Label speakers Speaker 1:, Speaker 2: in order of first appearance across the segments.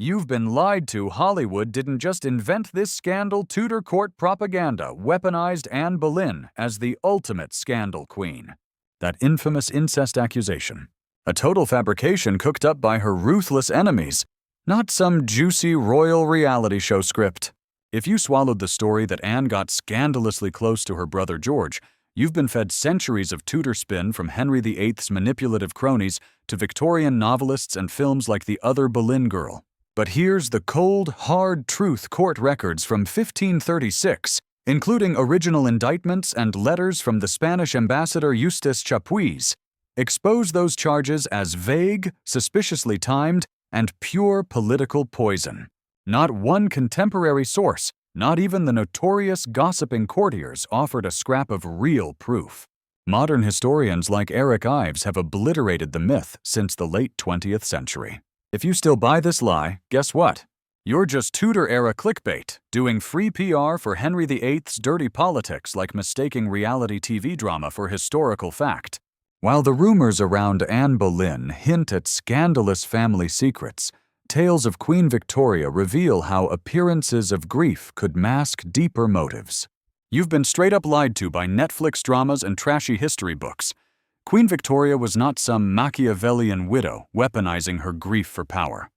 Speaker 1: You've been lied to. Hollywood didn't just invent this scandal. Tudor court propaganda weaponized Anne Boleyn as the ultimate scandal queen. That infamous incest accusation. A total fabrication cooked up by her ruthless enemies, not some juicy royal reality show script. If you swallowed the story that Anne got scandalously close to her brother George, you've been fed centuries of Tudor spin from Henry VIII's manipulative cronies to Victorian novelists and films like The Other Boleyn Girl. But here's the cold, hard truth court records from 1536, including original indictments and letters from the Spanish ambassador Eustace Chapuis, expose those charges as vague, suspiciously timed, and pure political poison. Not one contemporary source, not even the notorious gossiping courtiers, offered a scrap of real proof. Modern historians like Eric Ives have obliterated the myth since the late 20th century. If you still buy this lie, guess what? You're just Tudor-era clickbait, doing free PR for Henry VIII's dirty politics like mistaking reality TV drama for historical fact. While the rumors around Anne Boleyn hint at scandalous family secrets, tales of Queen Victoria reveal how appearances of grief could mask deeper motives. You've been straight up lied to by Netflix dramas and trashy history books. Queen Victoria was not some Machiavellian widow weaponizing her grief for power.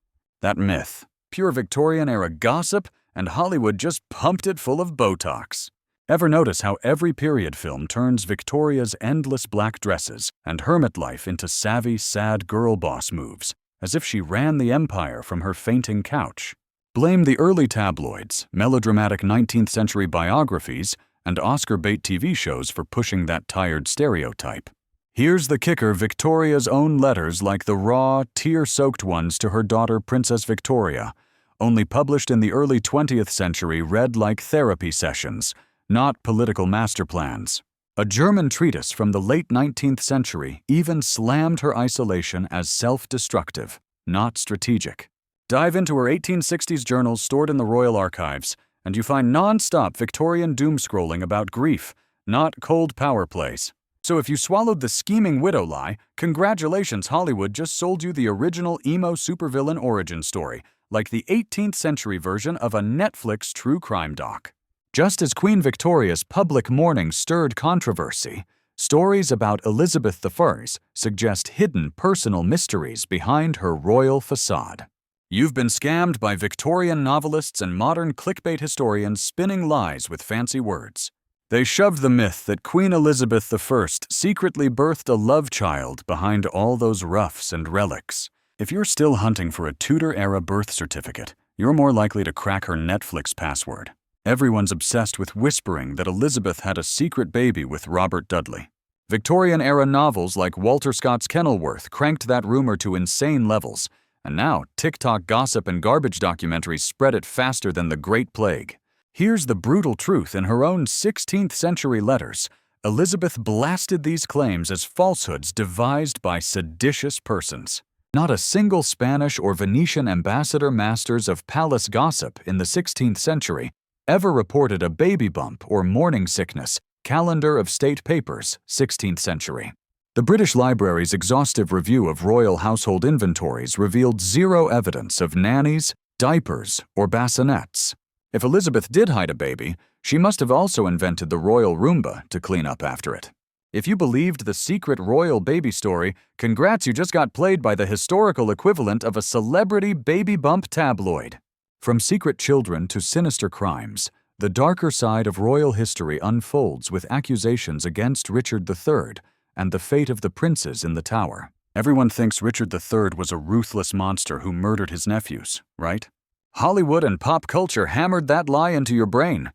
Speaker 1: That myth, pure Victorian-era gossip, and Hollywood just pumped it full of Botox. Ever notice how every period film turns Victoria's endless black dresses and hermit life into savvy, sad girl boss moves, as if she ran the empire from her fainting couch? Blame the early tabloids, melodramatic 19th century biographies, and Oscar bait TV shows for pushing that tired stereotype. Here's the kicker: Victoria's own letters, like the raw, tear-soaked ones to her daughter Princess Victoria, only published in the early 20th century, read like therapy sessions, not political master plans. A German treatise from the late 19th century even slammed her isolation as self-destructive, not strategic. Dive into her 1860s journals stored in the royal archives, and you find non-stop Victorian doom-scrolling about grief, not cold power plays. So if you swallowed the scheming widow lie, congratulations, Hollywood just sold you the original emo supervillain origin story, like the 18th century version of a Netflix true crime doc. Just as Queen Victoria's public mourning stirred controversy, stories about Elizabeth I suggest hidden personal mysteries behind her royal facade. You've been scammed by Victorian novelists and modern clickbait historians spinning lies with fancy words. They shoved the myth that Queen Elizabeth I secretly birthed a love child behind all those ruffs and relics. If you're still hunting for a Tudor-era birth certificate, you're more likely to crack her Netflix password. Everyone's obsessed with whispering that Elizabeth had a secret baby with Robert Dudley. Victorian-era novels like Walter Scott's Kenilworth cranked that rumor to insane levels, and now TikTok gossip and garbage documentaries spread it faster than the Great Plague. Here's the brutal truth in her own 16th century letters. Elizabeth blasted these claims as falsehoods devised by seditious persons. Not a single Spanish or Venetian ambassador, masters of palace gossip in the 16th century, ever reported a baby bump or morning sickness. Calendar of State Papers, 16th century. The British Library's exhaustive review of royal household inventories revealed zero evidence of nannies, diapers, or bassinets. If Elizabeth did hide a baby, she must have also invented the royal Roomba to clean up after it. If you believed the secret royal baby story, congrats, you just got played by the historical equivalent of a celebrity baby bump tabloid. From secret children to sinister crimes, the darker side of royal history unfolds with accusations against Richard III and the fate of the princes in the Tower. Everyone thinks Richard III was a ruthless monster who murdered his nephews, right? Hollywood and pop culture hammered that lie into your brain,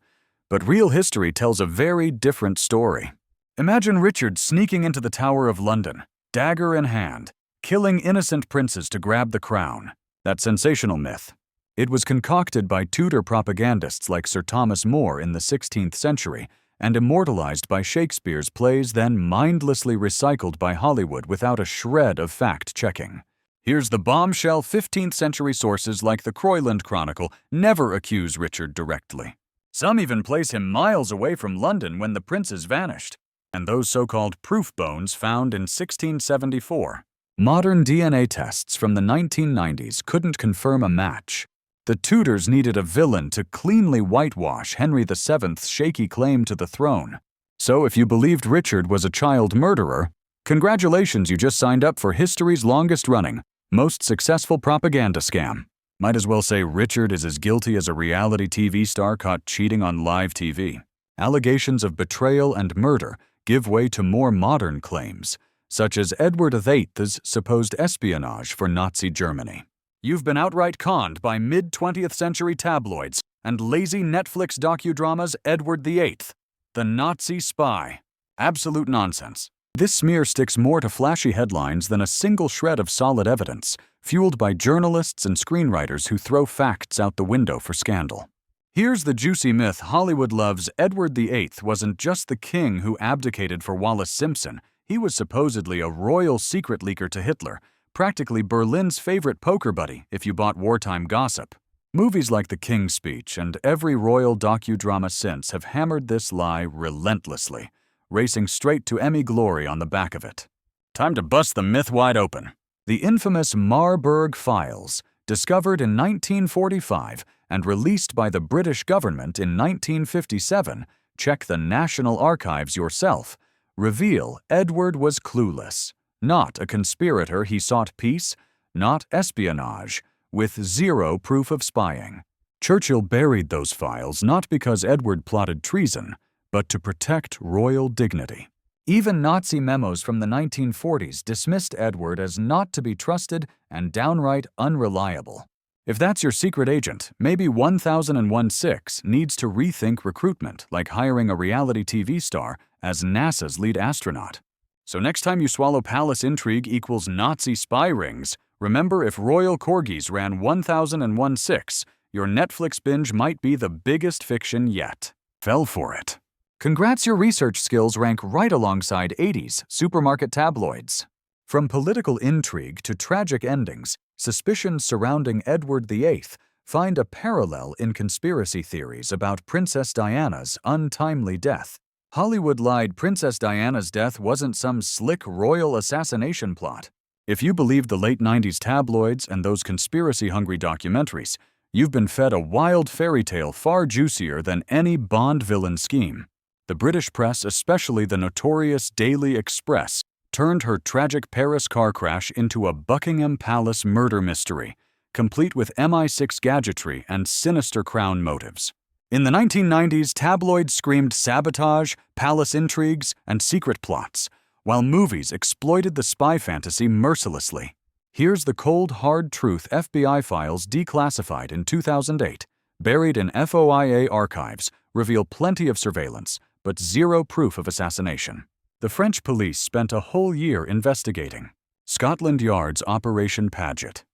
Speaker 1: but real history tells a very different story. Imagine Richard sneaking into the Tower of London, dagger in hand, killing innocent princes to grab the crown. That sensational myth. It was concocted by Tudor propagandists like Sir Thomas More in the 16th century and immortalized by Shakespeare's plays, then mindlessly recycled by Hollywood without a shred of fact-checking. Here's the bombshell: 15th century sources like the Croyland Chronicle never accuse Richard directly. Some even place him miles away from London when the princes vanished. And those so-called proof bones found in 1674. Modern DNA tests from the 1990s couldn't confirm a match. The Tudors needed a villain to cleanly whitewash Henry VII's shaky claim to the throne. So if you believed Richard was a child murderer, congratulations, you just signed up for history's longest-running, most successful propaganda scam. Might as well say Richard is as guilty as a reality TV star caught cheating on live TV. Allegations of betrayal and murder give way to more modern claims, such as Edward VIII's supposed espionage for Nazi Germany. You've been outright conned by mid-20th century tabloids and lazy Netflix docudramas Edward VIII, the Nazi spy. Absolute nonsense. This smear sticks more to flashy headlines than a single shred of solid evidence, fueled by journalists and screenwriters who throw facts out the window for scandal. Here's the juicy myth Hollywood loves. Edward VIII wasn't just the king who abdicated for Wallace Simpson. He was supposedly a royal secret leaker to Hitler, practically Berlin's favorite poker buddy if you bought wartime gossip. Movies like The King's Speech and every royal docudrama since have hammered this lie relentlessly, racing straight to Emmy glory on the back of it. Time to bust the myth wide open. The infamous Marburg Files, discovered in 1945 and released by the British government in 1957, check the National Archives yourself, reveal Edward was clueless. Not a conspirator, he sought peace, not espionage, with zero proof of spying. Churchill buried those files not because Edward plotted treason, but to protect royal dignity. Even Nazi memos from the 1940s dismissed Edward as not to be trusted and downright unreliable. If that's your secret agent, maybe 1001-6 needs to rethink recruitment, like hiring a reality TV star as NASA's lead astronaut. So next time you swallow palace intrigue equals Nazi spy rings, remember if royal corgis ran 1001-6, your Netflix binge might be the biggest fiction yet. Fell for it. Congrats, your research skills rank right alongside 80s supermarket tabloids. From political intrigue to tragic endings, suspicions surrounding Edward VIII find a parallel in conspiracy theories about Princess Diana's untimely death. Hollywood lied Princess Diana's death wasn't some slick royal assassination plot. If you believe the late 90s tabloids and those conspiracy-hungry documentaries, you've been fed a wild fairy tale far juicier than any Bond villain scheme. The British press, especially the notorious Daily Express, turned her tragic Paris car crash into a Buckingham Palace murder mystery, complete with MI6 gadgetry and sinister crown motives. In the 1990s, tabloids screamed sabotage, palace intrigues, and secret plots, while movies exploited the spy fantasy mercilessly. Here's the cold, hard truth FBI files declassified in 2008, buried in FOIA archives, reveal plenty of surveillance, but zero proof of assassination. The French police spent a whole year investigating. Scotland Yard's Operation Paget.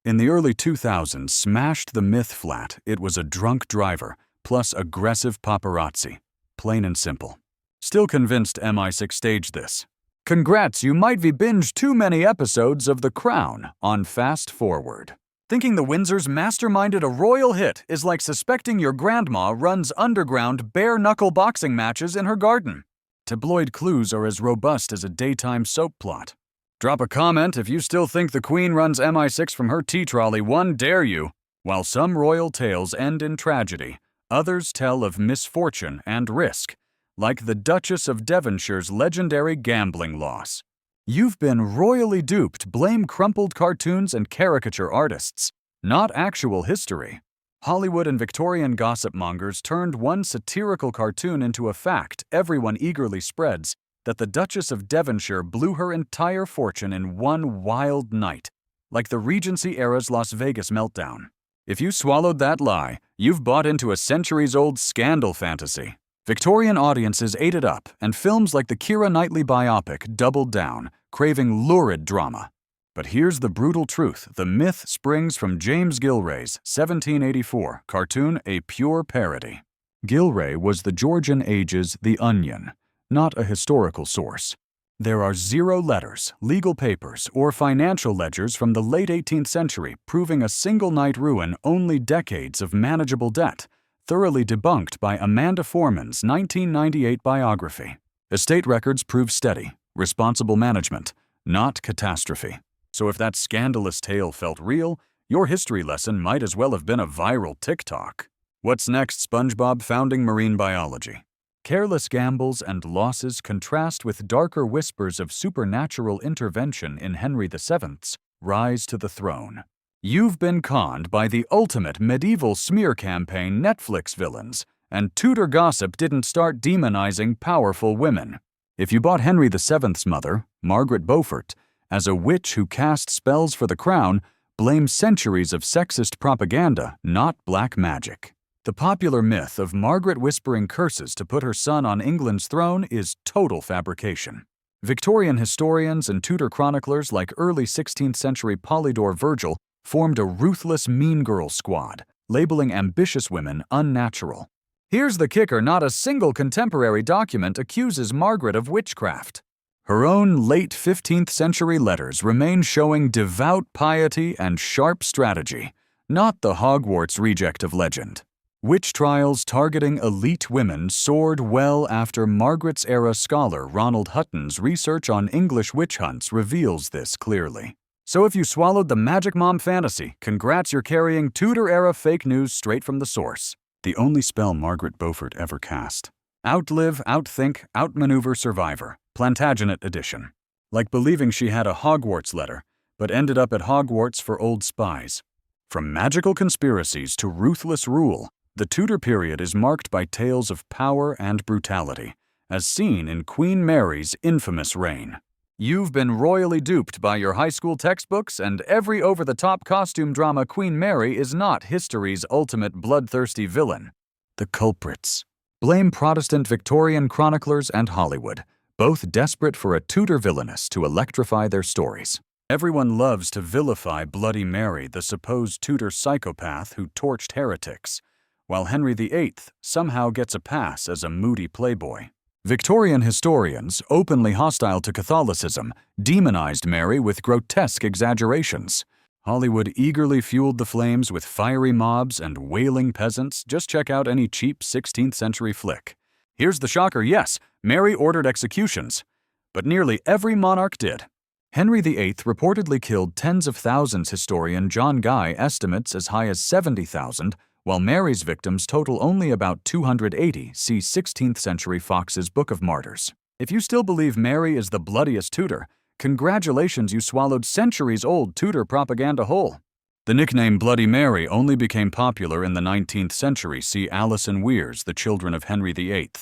Speaker 1: In the early 2000s, smashed the myth flat it was a drunk driver plus aggressive paparazzi. Plain and simple. Still convinced MI6 staged this. Congrats, you might be binged too many episodes of The Crown on fast forward. Thinking the Windsors masterminded a royal hit is like suspecting your grandma runs underground bare-knuckle boxing matches in her garden. Tabloid clues are as robust as a daytime soap plot. Drop a comment if you still think the Queen runs MI6 from her tea trolley, one dare you. While some royal tales end in tragedy, others tell of misfortune and risk, like the Duchess of Devonshire's legendary gambling loss. You've been royally duped. Blame crumpled cartoons and caricature artists, not actual history. Hollywood and Victorian gossip mongers turned one satirical cartoon into a fact everyone eagerly spreads, that the Duchess of Devonshire blew her entire fortune in one wild night, like the Regency-era's Las Vegas meltdown. If you swallowed that lie, you've bought into a centuries-old scandal fantasy. Victorian audiences ate it up, and films like the Keira Knightley biopic doubled down, craving lurid drama. But here's the brutal truth. The myth springs from James Gilray's 1784 cartoon, a pure parody. Gilray was the Georgian Age's The Onion, not a historical source. There are 0 letters, legal papers, or financial ledgers from the late 18th century proving a single-night ruin, only decades of manageable debt, thoroughly debunked by Amanda Foreman's 1998 biography. Estate records prove steady, responsible management, not catastrophe. So if that scandalous tale felt real, your history lesson might as well have been a viral TikTok. What's next, SpongeBob? Founding marine biology. Careless gambles and losses contrast with darker whispers of supernatural intervention in Henry VII's rise to the throne. You've been conned by the ultimate medieval smear campaign Netflix villains, and Tudor gossip didn't start demonizing powerful women. If you bought Henry VII's mother, Margaret Beaufort, as a witch who cast spells for the crown, blame centuries of sexist propaganda, not black magic. The popular myth of Margaret whispering curses to put her son on England's throne is total fabrication. Victorian historians and Tudor chroniclers like early 16th century Polydore Virgil formed a ruthless mean girl squad, labeling ambitious women unnatural. Here's the kicker: not a single contemporary document accuses Margaret of witchcraft. Her own late 15th century letters remain showing devout piety and sharp strategy, not the Hogwarts reject of legend. Witch trials targeting elite women soared well after Margaret's-era scholar Ronald Hutton's research on English witch hunts reveals this clearly. So if you swallowed the Magic Mom fantasy, congrats, you're carrying Tudor-era fake news straight from the source. The only spell Margaret Beaufort ever cast. Outlive, outthink, outmaneuver survivor. Plantagenet edition. Like believing she had a Hogwarts letter, but ended up at Hogwarts for old spies. From magical conspiracies to ruthless rule, the Tudor period is marked by tales of power and brutality, as seen in Queen Mary's infamous reign. You've been royally duped by your high school textbooks, and every over-the-top costume drama Queen Mary is not history's ultimate bloodthirsty villain. The culprits. Blame Protestant Victorian chroniclers and Hollywood, both desperate for a Tudor villainess to electrify their stories. Everyone loves to vilify Bloody Mary, the supposed Tudor psychopath who torched heretics, while Henry VIII somehow gets a pass as a moody playboy. Victorian historians, openly hostile to Catholicism, demonized Mary with grotesque exaggerations. Hollywood eagerly fueled the flames with fiery mobs and wailing peasants. Just check out any cheap 16th century flick. Here's the shocker: yes, Mary ordered executions, but nearly every monarch did. Henry VIII reportedly killed tens of thousands. Historian John Guy estimates as high as 70,000, while Mary's victims total only about 280, see 16th century Fox's Book of Martyrs. If you still believe Mary is the bloodiest Tudor, congratulations, you swallowed centuries-old Tudor propaganda whole. The nickname Bloody Mary only became popular in the 19th century, see Alison Weir's The Children of Henry VIII.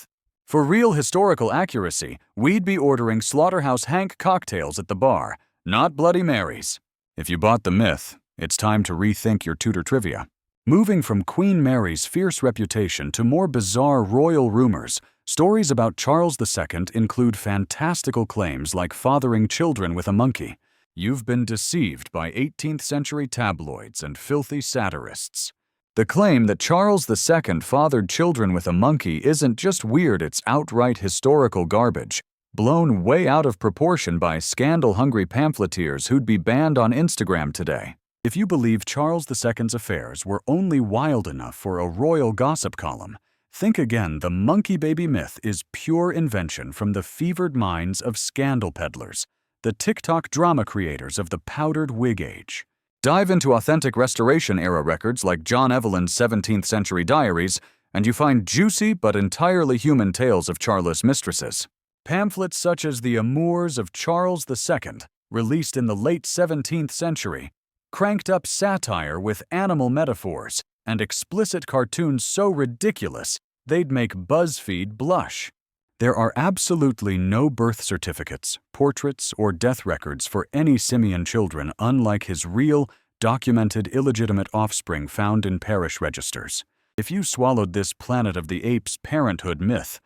Speaker 1: For real historical accuracy, we'd be ordering Slaughterhouse Hank cocktails at the bar, not Bloody Marys. If you bought the myth, it's time to rethink your Tudor trivia. Moving from Queen Mary's fierce reputation to more bizarre royal rumors, stories about Charles II include fantastical claims like fathering children with a monkey. You've been deceived by 18th century tabloids and filthy satirists. The claim that Charles II fathered children with a monkey isn't just weird, it's outright historical garbage, blown way out of proportion by scandal-hungry pamphleteers who'd be banned on Instagram today. If you believe Charles II's affairs were only wild enough for a royal gossip column, think again. The monkey baby myth is pure invention from the fevered minds of scandal peddlers, the TikTok drama creators of the powdered wig age. Dive into authentic Restoration-era records like John Evelyn's 17th century diaries, and you find juicy but entirely human tales of Charles's mistresses. Pamphlets such as The Amours of Charles II, released in the late 17th century, cranked up satire with animal metaphors and explicit cartoons so ridiculous they'd make BuzzFeed blush. There are absolutely no birth certificates, portraits, or death records for any simian children, unlike his real, documented illegitimate offspring found in parish registers. If you swallowed this Planet of the Apes parenthood myth,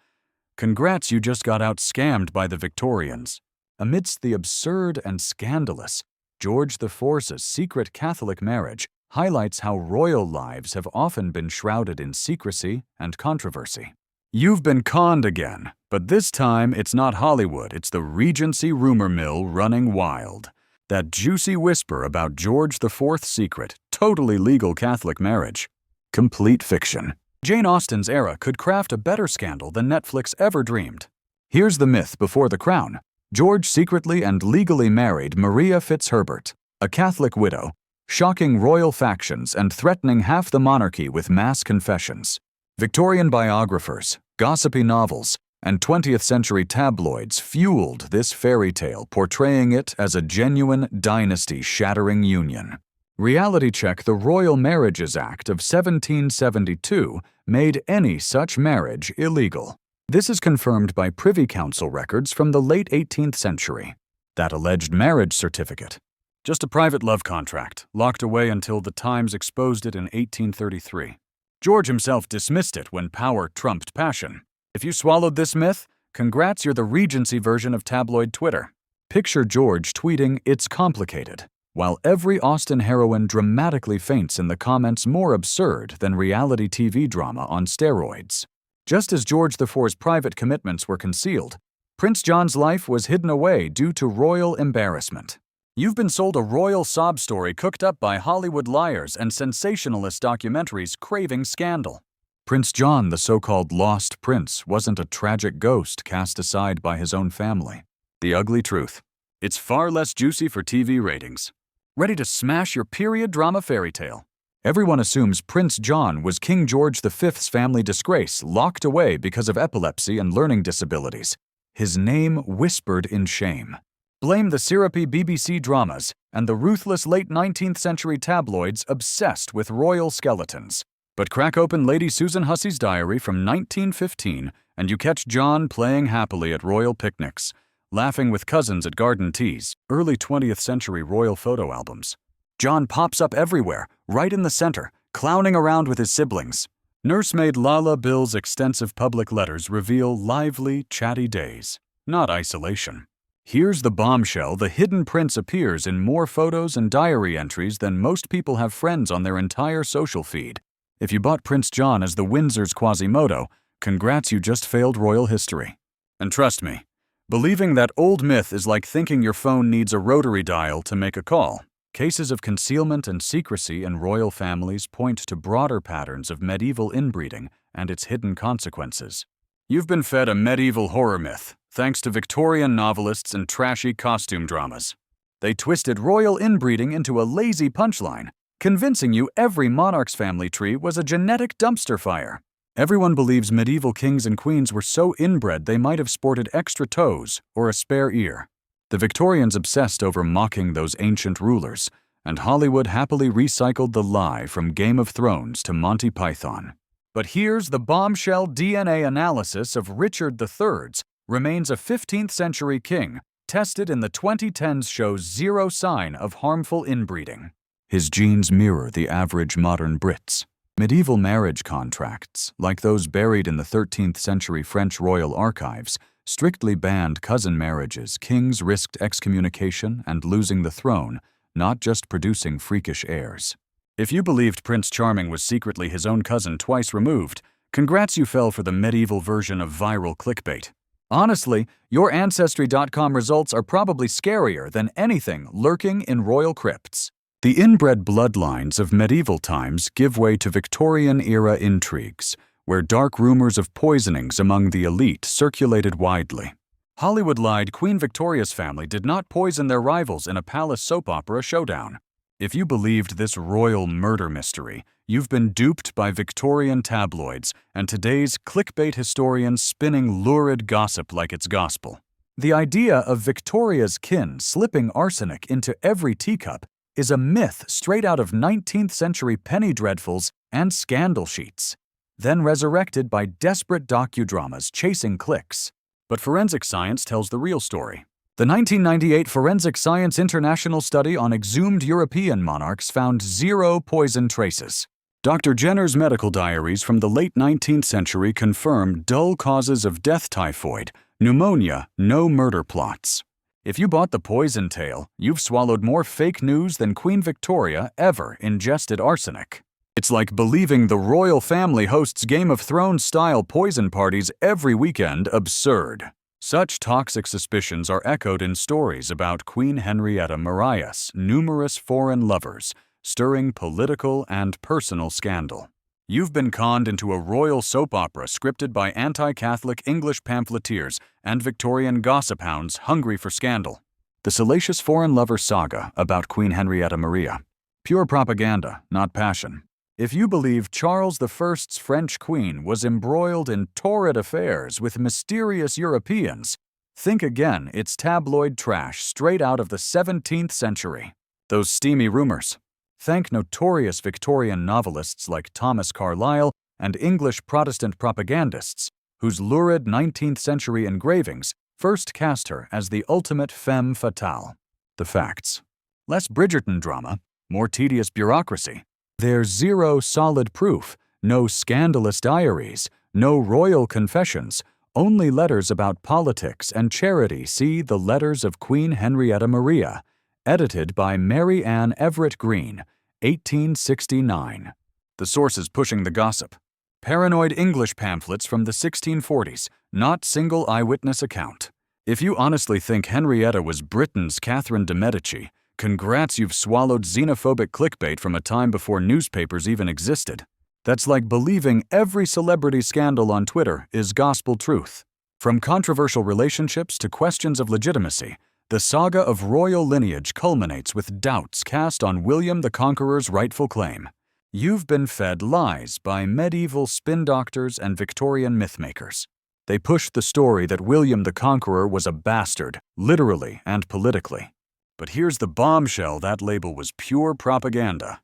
Speaker 1: congrats, you just got out-scammed by the Victorians. Amidst the absurd and scandalous, George IV's secret Catholic marriage highlights how royal lives have often been shrouded in secrecy and controversy. You've been conned again, but this time it's not Hollywood, it's the Regency rumor mill running wild. That juicy whisper about George IV's secret, totally legal Catholic marriage. Complete fiction. Jane Austen's era could craft a better scandal than Netflix ever dreamed. Here's the myth before the crown. George secretly and legally married Maria Fitzherbert, a Catholic widow, shocking royal factions and threatening half the monarchy with mass confessions. Victorian biographers, gossipy novels, and 20th century tabloids fueled this fairy tale, portraying it as a genuine dynasty-shattering union. Reality check: the Royal Marriages Act of 1772 made any such marriage illegal. This is confirmed by Privy Council records from the late 18th century. That alleged marriage certificate, just a private love contract, locked away until the Times exposed it in 1833. George himself dismissed it when power trumped passion. If you swallowed this myth, congrats, you're the Regency version of tabloid Twitter. Picture George tweeting, "It's complicated," while every Austen heroine dramatically faints in the comments, more absurd than reality TV drama on steroids. Just as George IV's private commitments were concealed, Prince John's life was hidden away due to royal embarrassment. You've been sold a royal sob story cooked up by Hollywood liars and sensationalist documentaries craving scandal. Prince John, the so-called lost prince, wasn't a tragic ghost cast aside by his own family. The ugly truth: it's far less juicy for TV ratings. Ready to smash your period drama fairy tale? Everyone assumes Prince John was King George V's family disgrace, locked away because of epilepsy and learning disabilities. His name whispered in shame. Blame the syrupy BBC dramas and the ruthless late 19th century tabloids obsessed with royal skeletons. But crack open Lady Susan Hussey's diary from 1915 and you catch John playing happily at royal picnics, laughing with cousins at garden teas, early 20th century royal photo albums. John pops up everywhere, right in the center, clowning around with his siblings. Nursemaid Lala Bill's extensive public letters reveal lively, chatty days, not isolation. Here's the bombshell: the hidden prince appears in more photos and diary entries than most people have friends on their entire social feed. If you bought Prince John as the Windsors Quasimodo, congrats, you just failed royal history. And trust me, believing that old myth is like thinking your phone needs a rotary dial to make a call. Cases of concealment and secrecy in royal families point to broader patterns of medieval inbreeding and its hidden consequences. You've been fed a medieval horror myth, thanks to Victorian novelists and trashy costume dramas. They twisted royal inbreeding into a lazy punchline, convincing you every monarch's family tree was a genetic dumpster fire. Everyone believes medieval kings and queens were so inbred they might have sported extra toes or a spare ear. The Victorians obsessed over mocking those ancient rulers, and Hollywood happily recycled the lie from Game of Thrones to Monty Python. But here's the bombshell: DNA analysis of Richard III's remains a 15th century king, tested in the 2010s, shows zero sign of harmful inbreeding. His genes mirror the average modern Brit's. Medieval marriage contracts, like those buried in the 13th century French royal archives, strictly banned cousin marriages. Kings risked excommunication and losing the throne, not just producing freakish heirs. If you believed Prince Charming was secretly his own cousin twice removed, congrats, you fell for the medieval version of viral clickbait. Honestly, your Ancestry.com results are probably scarier than anything lurking in royal crypts. The inbred bloodlines of medieval times give way to Victorian-era intrigues, where dark rumors of poisonings among the elite circulated widely. Hollywood lied Queen Victoria's family did not poison their rivals in a palace soap opera showdown. If you believed this royal murder mystery, you've been duped by Victorian tabloids and today's clickbait historians spinning lurid gossip like it's gospel. The idea of Victoria's kin slipping arsenic into every teacup is a myth straight out of 19th century penny dreadfuls and scandal sheets, then resurrected by desperate docudramas chasing clicks. But forensic science tells the real story. The 1998 Forensic Science International study on exhumed European monarchs found zero poison traces. Dr. Jenner's medical diaries from the late 19th century confirm dull causes of death: typhoid, pneumonia, no murder plots. If you bought the poison tale, you've swallowed more fake news than Queen Victoria ever ingested arsenic. It's like believing the royal family hosts Game of Thrones-style poison parties every weekend. Absurd. Such toxic suspicions are echoed in stories about Queen Henrietta Mariah's numerous foreign lovers, stirring political and personal scandal. You've been conned into a royal soap opera scripted by anti-Catholic English pamphleteers and Victorian gossip hounds hungry for scandal. The salacious foreign lover saga about Queen Henrietta Maria. Pure propaganda, not passion. If you believe Charles I's French queen was embroiled in torrid affairs with mysterious Europeans, think again. It's tabloid trash straight out of the 17th century. Those steamy rumors. Thank notorious Victorian novelists like Thomas Carlyle and English Protestant propagandists, whose lurid 19th century engravings first cast her as the ultimate femme fatale. The facts. Less Bridgerton drama, more tedious bureaucracy. There's zero solid proof, no scandalous diaries, no royal confessions, only letters about politics and charity. See The Letters of Queen Henrietta Maria, edited by Mary Ann Everett Green, 1869. The sources pushing the gossip. Paranoid English pamphlets from the 1640s, not single eyewitness account. If you honestly think Henrietta was Britain's Catherine de' Medici, congrats, you've swallowed xenophobic clickbait from a time before newspapers even existed. That's like believing every celebrity scandal on Twitter is gospel truth. From controversial relationships to questions of legitimacy, the saga of royal lineage culminates with doubts cast on William the Conqueror's rightful claim. You've been fed lies by medieval spin doctors and Victorian mythmakers. They pushed the story that William the Conqueror was a bastard, literally and politically. But here's the bombshell: that label was pure propaganda,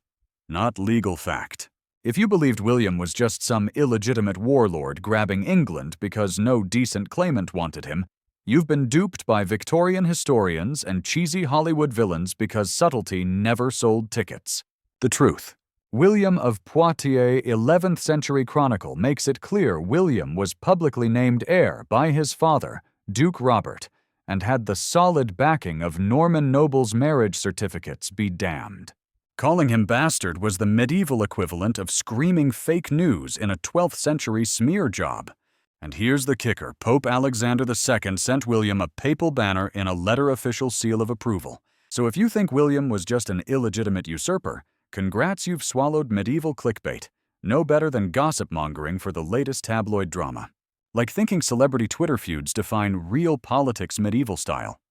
Speaker 1: not legal fact. If you believed William was just some illegitimate warlord grabbing England because no decent claimant wanted him, you've been duped by Victorian historians and cheesy Hollywood villains because subtlety never sold tickets. The truth. William of Poitiers' 11th century chronicle makes it clear William was publicly named heir by his father, Duke Robert, and had the solid backing of Norman nobles' marriage certificates. Be damned. Calling him bastard was the medieval equivalent of screaming fake news in a 12th century smear job. And here's the kicker: Pope Alexander II sent William a papal banner in a letter official seal of approval. So if you think William was just an illegitimate usurper, congrats, you've swallowed medieval clickbait. No better than gossip mongering for the latest tabloid drama. Like thinking celebrity Twitter feuds define real politics medieval style.